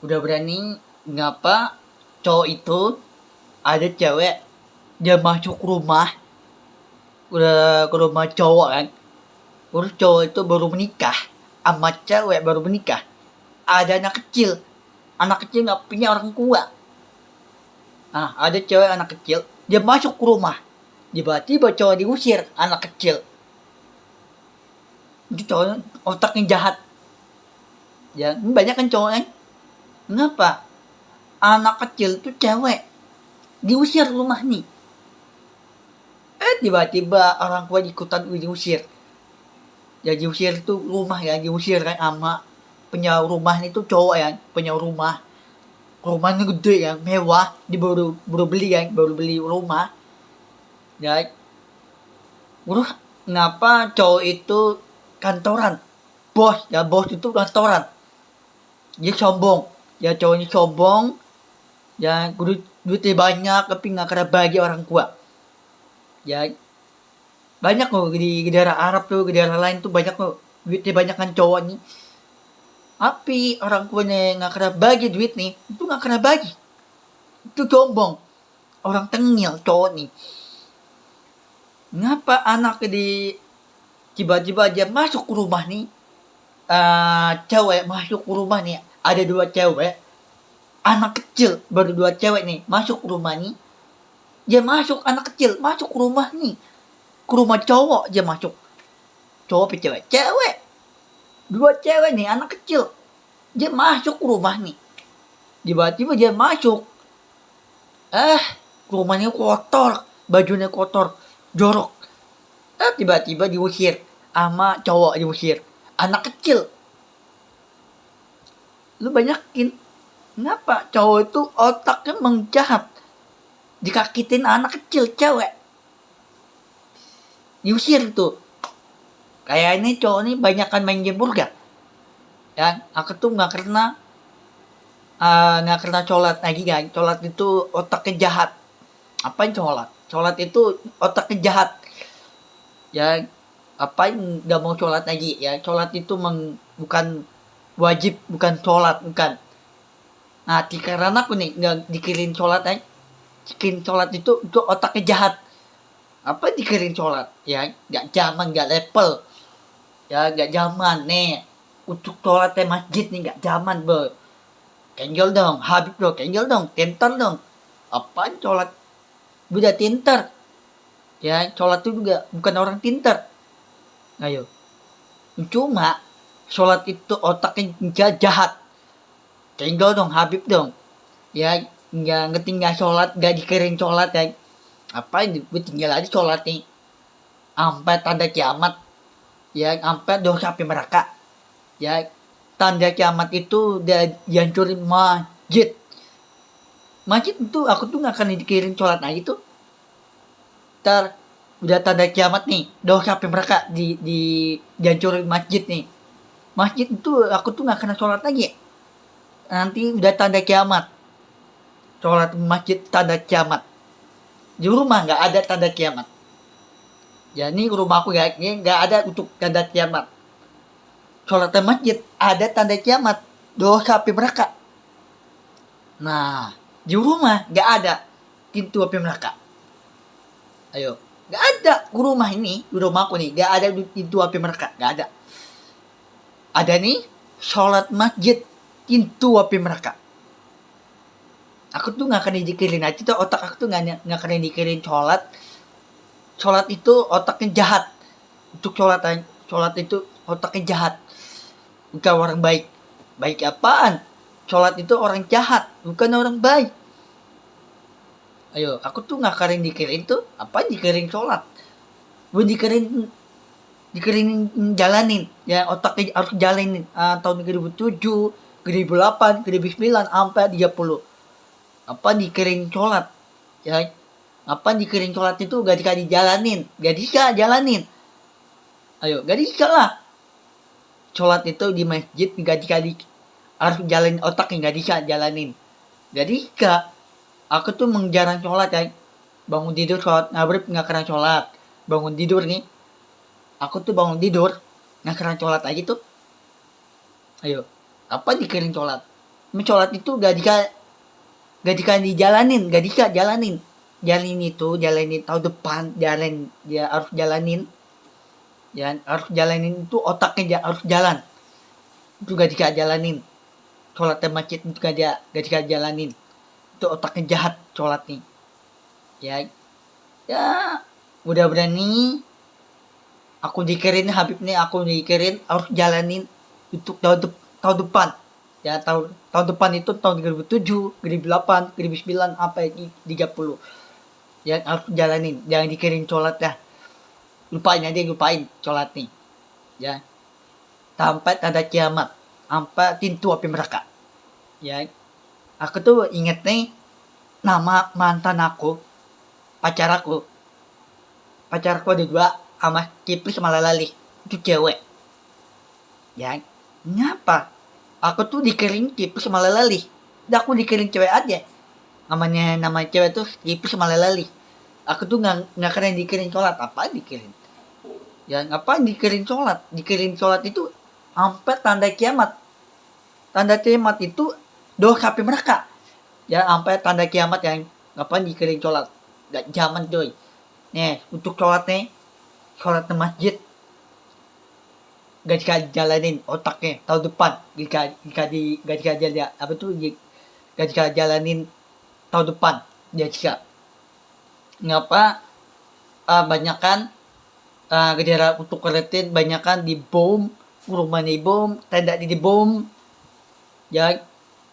Udah berani ngapa cowok itu ada cewek dia masuk rumah, udah ke rumah cowok kan, terus cowok itu baru menikah sama cewek baru menikah, ada anak kecil nggak punya orang tua. Nah, ada cewek anak kecil dia masuk ke rumah, tiba-tiba cowok diusir anak kecil. Itu cowok otaknya jahat ya. Banyak kan cowok kan, kenapa anak kecil tuh cewek diusir rumah nih, tiba-tiba orang tua ikutan diusir. Ya diusir tuh rumah ya, diusir kan sama punya rumah itu cowok ya, punya rumahnya gede ya, mewah, di baru beli kan, baru beli rumah ya. Terus kenapa cowok itu kantoran, bos itu kantoran, dia sombong ya, cowoknya sombong ya, duitnya banyak tapi nggak kena bagi orang tua ya. Banyak loh di daerah Arab tuh, di daerah lain tuh banyak loh duitnya banyak kan cowok nih, tapi orang tuanya nggak kena bagi duit nih, itu nggak kena bagi, itu sombong, orang tengil cowok nih. Ngapa anak di tiba-tiba dia masuk ke rumah nih, cewek masuk ke rumah nih, ada dua cewek, anak kecil baru dua cewek nih masuk ke rumah nih, dia masuk anak kecil masuk ke rumah nih, ke rumah cowok dia masuk, cowok apa cewek, cewek, dua cewek nih anak kecil, dia masuk ke rumah nih, tiba-tiba dia masuk, rumahnya kotor, bajunya kotor, jorok, tiba-tiba diusir sama cowok, diusir anak kecil. Lu banyakin kenapa cowok itu otaknya menjahat, dikakitin anak kecil cewek, diusir tuh. Kayak ini cowok ini banyakan main game burga ya. Aku tuh nggak kena colat lagi kan, colat itu otaknya jahat. Apain colat itu otaknya jahat ya. Apain nggak mau colat lagi ya, colat itu bukan wajib, bukan colat, bukan. Nah, karena aku nih nggak dikirim colat aja, dikirim colat itu otaknya jahat. Apa dikirim colat ya, nggak zaman, nggak level ya, nggak zaman nih untuk sholat masjid nih, nggak zaman bro. Kenjol dong Habib dong, kenjol dong, tinter dong. Apaan sholat udah tinter ya, sholat itu juga bukan orang tinter. Ayo, cuma sholat itu otaknya jahat, kenjol dong Habib dong ya. Nggak sholat, nggak dikirim sholat ya. Apa gue tinggal aja sholat nih sampai tanda kiamat ya, sampai dosa api neraka ya. Tanda kiamat itu udah dihancurin masjid itu, aku tuh nggak akan dikirim sholat lagi tuh. Ntar udah tanda kiamat nih, dosa api neraka dihancurin masjid nih, masjid itu aku tuh nggak kena sholat lagi. Nanti udah tanda kiamat, sholat masjid tanda kiamat. Di rumah nggak ada tanda kiamat ya, ini rumahku ya, ini nggak ada untuk tanda kiamat. Sholat masjid ada tanda kiamat, dosa api neraka. Nah, di rumah nggak ada pintu api neraka. Ayo, nggak ada di rumah ini, di rumahku nih nggak ada pintu api neraka, nggak ada. Ada nih sholat masjid pintu api neraka. Aku tuh nggak akan dikirin aja tuh, otak aku tuh nggak akan dikirin sholat. Sholat itu otaknya jahat, untuk sholat itu otaknya jahat, bukan orang baik. Baik apaan? Sholat itu orang jahat, bukan orang baik. Ayo, aku tuh nggak akan dikirin tuh, apa dikirin sholat, gue dikirin jalanin ya, otaknya harus jalanin. Tahun 2007, 2008, 2009 sampai 30, apa dikirim sholat ya. Apa dikirim sholat itu gak dikasih jalanin, gak bisa jalanin. Ayo, gak bisa lah. Sholat itu di masjid gak dikasih, harus jalanin otaknya, gak bisa jalanin, gak bisa. Aku tuh jarang sholat ya. Bangun tidur sholat maghrib gak kena sholat, bangun tidur nih, aku tuh bangun tidur gak kena sholat lagi tuh. Ayo, apa dikirim sholat Mencolat itu gak dijalanin, gak jalanin. Jalanin tahun depan, dia harus jalanin. Ya, harus jalanin itu otaknya harus jalan. Itu gak jalanin. Sholat di masjid itu gak jalanin. Itu otaknya jahat sholat nih. Ya, udah berani. Aku dikirin Habib nih, aku dikirin harus jalanin untuk tahun depan. Ya, tahun depan itu tahun 2007, 2008, 2009, apa 30. Ya, harus jalanin. Jangan dikirin sholat dah. Lupain sholat nih. Ya. Sampai tanda kiamat. Sampai pintu api neraka. Ya. Aku tuh inget nih nama mantan aku, pacar aku ada dua, sama Kipli sama Lalali. Itu cewek. Ya, ngapa? Aku tuh dikirim Kipli sama Lalali. Dan aku dikirim cewek aja. Nama cewek tuh Kipli sama Lalali. Aku tuh nggak keren dikirim sholat. Apa dikirim? Ya, ngapain dikirim sholat? Dikirim sholat itu sampai tanda kiamat. Tanda kiamat itu dosa api neraka. Ya, sampai tanda kiamat yang ngapain dikirim sholat? Gak zaman coy. Nih, untuk sholat nih, sholat di masjid gak dijalanin otaknya tahun depan, gak dijalanin apa tuh, gak dijalanin tahun depan dia jika ngapa banyakan gejala untuk keletin, banyakan di bom, rumah di bom, tenda di bom, ya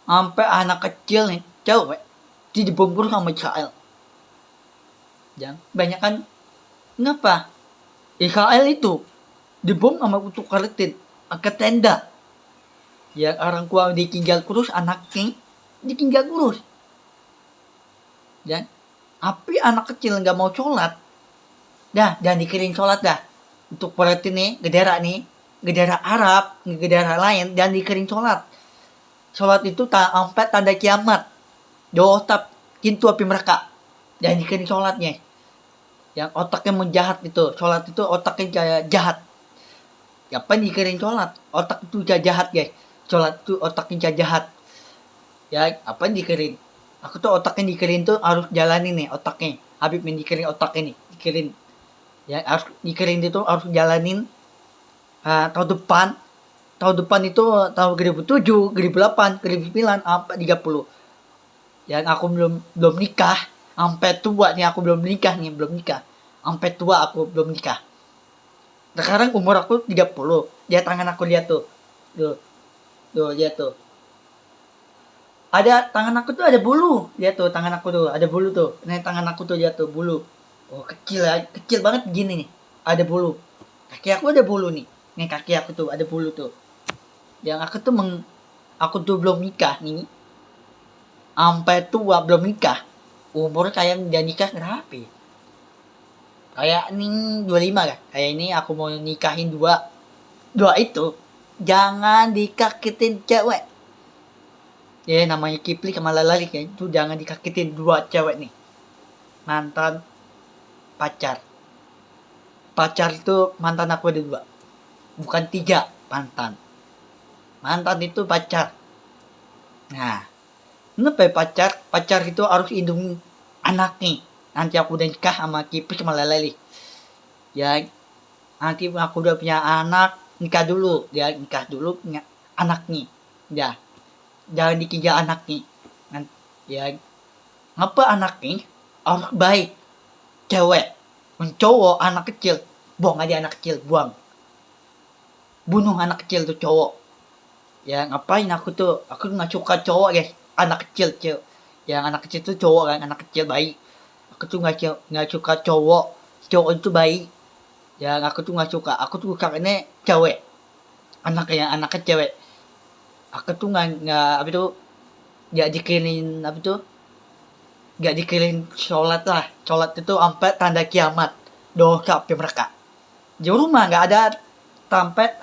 sampai anak kecil nih cewek di bom terus sama Israel. Jangan banyakan ngapa Israel itu dibom sama untuk keletin ke tenda, ya orang tua ditinggal kurus, anaknya ditinggal kurus. Ya, tapi anak kecil nggak mau sholat, dah jangan dikirim sholat dah. Untuk keletin nih gedera Arab, gedera lain, dan dikirim sholat. Sholat itu sampai tanda kiamat, dosa pintu api neraka. Jangan dikirim sholatnya. Yang otaknya menjahat itu, sholat itu otaknya jahat. Apa dikirim sholat? Otak itu jahat guys. Sholat itu otaknya jahat. Ya, apa dikirim? Aku tuh otaknya dikirim tuh harus jalanin nih otaknya. Habib yang dikirim otaknya nih, dikirim. Ya, harus dikirim itu harus jalanin. Tahun depan itu tahun 2007, 2008, 2009, sampai 30. Yang aku belum nikah, sampai tua nih aku belum nikah. Sampai tua aku belum nikah. Sekarang umur aku 30. Lihat tangan aku, lihat tuh. Tuh, lihat tuh. Ada tangan aku tuh ada bulu. Lihat tuh tangan aku tuh, ada bulu tuh. Nih tangan aku tuh, lihat tuh bulu. Oh, kecil banget gini nih. Ada bulu. Kaki aku ada bulu nih. Nih kaki aku tuh ada bulu tuh. Yang aku tuh belum nikah nih. Sampai tua belum nikah. Umur kayak udah nikah berapa ya? Kayak ini 25 kan? Kayak ini aku mau nikahin dua itu. Jangan dikakitin cewek. Ya namanya Kipli sama Lalali kan. Itu jangan dikakitin dua cewek nih. Mantan pacar. Pacar itu mantan aku ada 2. Bukan 3 mantan. Mantan itu pacar. Nah, kenapa pacar? Pacar itu harus lindungi anaknya. Nanti aku udah nikah sama Kipli sama Lalali. Ya, nanti aku udah punya anak, nikah dulu. Dia nikah dulu punya anaknya. Ya, jangan dikejar anaknya. Ya, ngapa anaknya harus baik? Cewek, mencowok anak kecil, buang aja anak kecil, buang. Bunuh anak kecil tuh cowok. Ya, ngapain aku nggak suka cowok guys, anak kecil. Yang anak kecil tuh cowok kan, anak kecil baik. Aku tuh nggak suka cowok itu baik. Ya aku tuh nggak suka. Aku tuh sukanya cewek. Anaknya cewek. Aku tuh nggak apa tuh nggak dikirim apa tuh nggak dikirim sholat lah. Sholat itu sampai tanda kiamat, dosa api neraka. Di rumah nggak ada sampai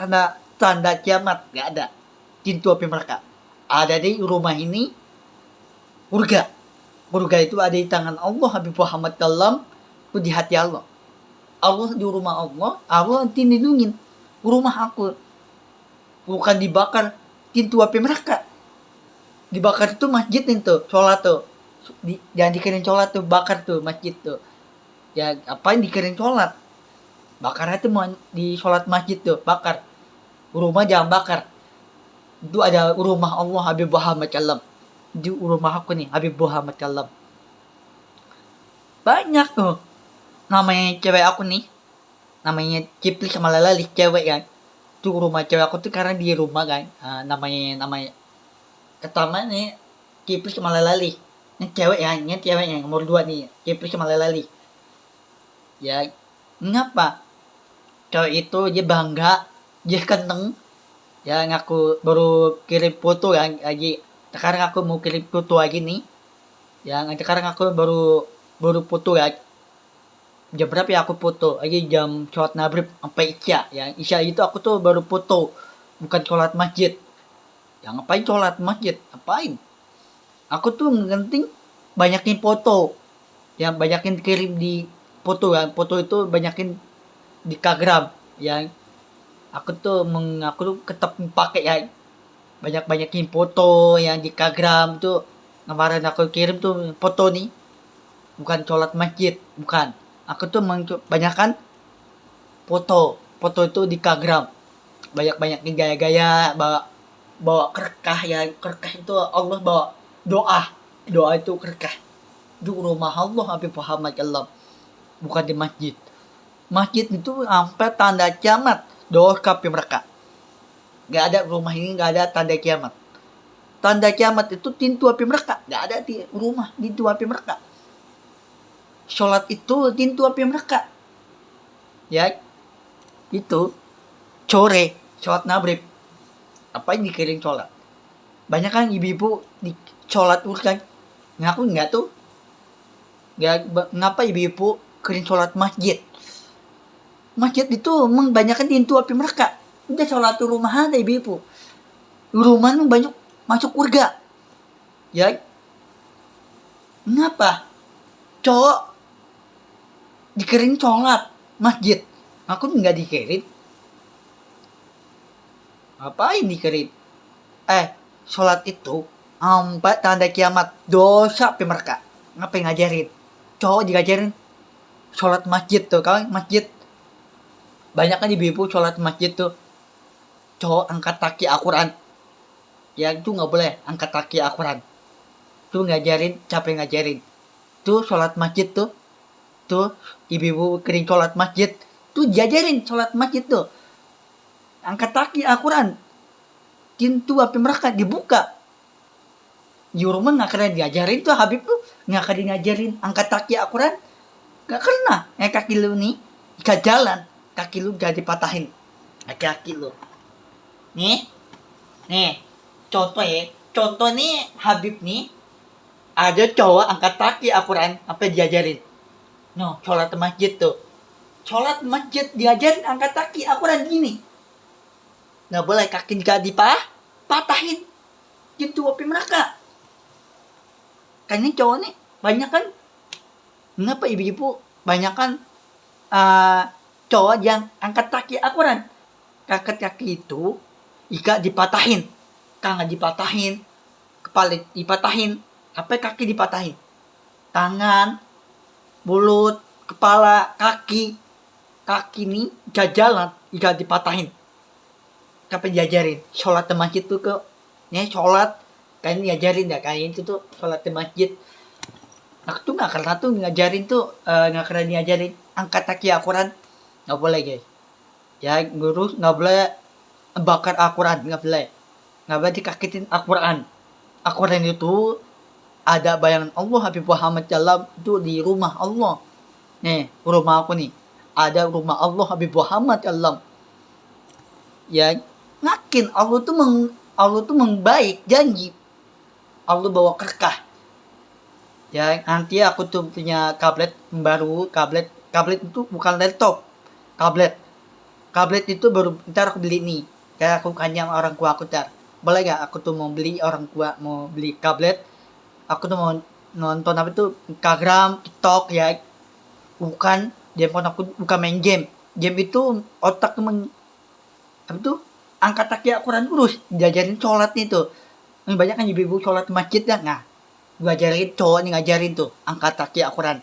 tanda kiamat, nggak ada pintu api neraka. Ada di rumah ini surga itu ada di tangan Allah. Habib Muhammad dalam itu di hati Allah. Allah di rumah Allah nanti lindungin rumah aku. Bukan dibakar pintu api neraka. dibakar tuh masjid nih tuh, sholat tuh. Jangan dikirim sholat tuh, bakar tuh masjid tuh. Ya apain dikirim sholat? Bakarnya tuh mau di sholat masjid tuh, bakar. Rumah jangan bakar. Itu ada rumah Allah Habib Muhammad Kalam. Di rumah aku nih, Habib Muhammad Kalam. Banyak tuh. Namanya cewek aku nih. Namanya Cipli sama Lalalis, cewek kan. Itu rumah cewek aku tuh karena di rumah kan. Namanya pertama nih Cipli sama Lalalis. Ini cewek ya, ini cewek yang nomor 2 nih. Cipli sama Lalalis. Ya, ngapa? Cewek itu dia bangga, dia kenteng. Ya ngaku baru kirim foto kan lagi. Sekarang aku mau kirim foto lagi nih. Yang sekarang aku baru foto ya. Jam berapa ya aku foto? Lagi jam sholat maghrib sampai isya. Yang isya itu aku tuh baru foto, bukan sholat masjid. Yang ngapain sholat masjid? Ngapain? Aku tuh ngenting banyakin foto. Yang banyakin kirim di foto ya. Foto itu banyakin di Instagram. Yang aku tuh tetap pakai ya, banyakin foto yang di Instagram tuh. Kemarin aku kirim tuh foto nih, bukan sholat masjid, bukan. Aku tuh banyakkan foto itu di Instagram, banyakin gaya-gaya, bawa kerkah ya. Kerkah itu Allah bawa doa itu kerkah di rumah Allah Habib Muhammad Allah, bukan di masjid. Masjid itu sampai tanda kiamat doa mereka. Gak ada rumah ini, gak ada tanda kiamat. Tanda kiamat itu pintu api mereka. Gak ada di rumah pintu api mereka. Sholat itu pintu api mereka. Ya, itu sore sholat maghrib. Apa yang dikirim sholat? Banyak kan ibu-ibu di sholat kan. Ngaku nggak tuh? Ngapa ibu-ibu kirim sholat masjid? Masjid itu membanyakan pintu api mereka. Udah sholat di rumah ada ibu-ibu. Rumah nu banyak masuk surga. Ya. Kenapa? Cowok dikirim sholat masjid. Aku nggak dikirim. Apain dikirim? Sholat itu sampai tanda kiamat dosa api mereka. Ngapain ngajarin? Cowok diajarin sholat masjid tuh. Kalau masjid banyak kan ibu-ibu sholat masjid tuh, cowok angkat kaki Al-Quran. Ya itu nggak boleh angkat kaki Al-Quran. Tuh ngajarin, capek ngajarin. Tuh sholat masjid tuh ibu-ibu kering sholat masjid. Tuh diajarin sholat masjid tuh. Angkat kaki Al-Quran. Pintu api mereka dibuka. Di rumah nggak kena diajarin tuh Habib tuh. Nggak kena diajarin angkat kaki Al-Quran. Nggak kena. Kaki lu nih gak jalan. Kaki lu gak dipatahin. Kaki lu. Nih. Contoh ya. Contoh nih Habib nih. Ada cowok angkat kaki Al-Quran. Apa diajarin? No, sholat masjid tuh. Sholat masjid diajarin angkat kaki Al-Quran gini. Gak boleh kaki gak dipatahin. Gitu api mereka. Kan ini cowok nih. Banyak kan. Kenapa ibu-ibu banyak kan cowok yang angkat kaki Al-Quran. Angkat kaki itu ika dipatahin. Tangan dipatahin. Kepala dipatahin. Apa kaki dipatahin? Tangan, mulut, kepala, kaki. Kaki ini jalan ika dipatahin. Apa diajarin? Sholat di masjid tuh ke. Nih sholat. Kan diajarin ya. Kayak itu tuh sholat di masjid. Aku tuh gak karena tuh ngajarin tuh. Gak karena diajarin angkat kaki Al-Quran. Gak boleh guys. Ya guru gak boleh bakar Al-Quran. Gak boleh. Gak boleh dikakitin Al-Quran. Al-Quran itu ada bayangan Allah Habib Muhammad Jalam itu di rumah Allah. Nih rumah aku nih. Ada rumah Allah Habib Muhammad Jalam. Ya ngakin Allah tuh membaik janji. Allah bawa kerkah. Ya nanti aku tuh punya tablet baru. Tablet itu bukan laptop. Tablet itu baru ntar aku beli nih. Kayak aku kanyang orang tua aku ntar. Boleh gak aku tuh mau beli orang tua mau beli tablet. Aku tuh mau nonton apa tuh Instagram, TikTok ya. Bukan handphone aku bukan main game. Game itu otak tuh apa tuh angkat kaki Al-Quran terus diajarin sholat nih tuh. Banyak kan ibu-ibu sholat di masjid ya. Nah, gue ajarin cowok nih ngajarin tuh angkat kaki Al-Quran.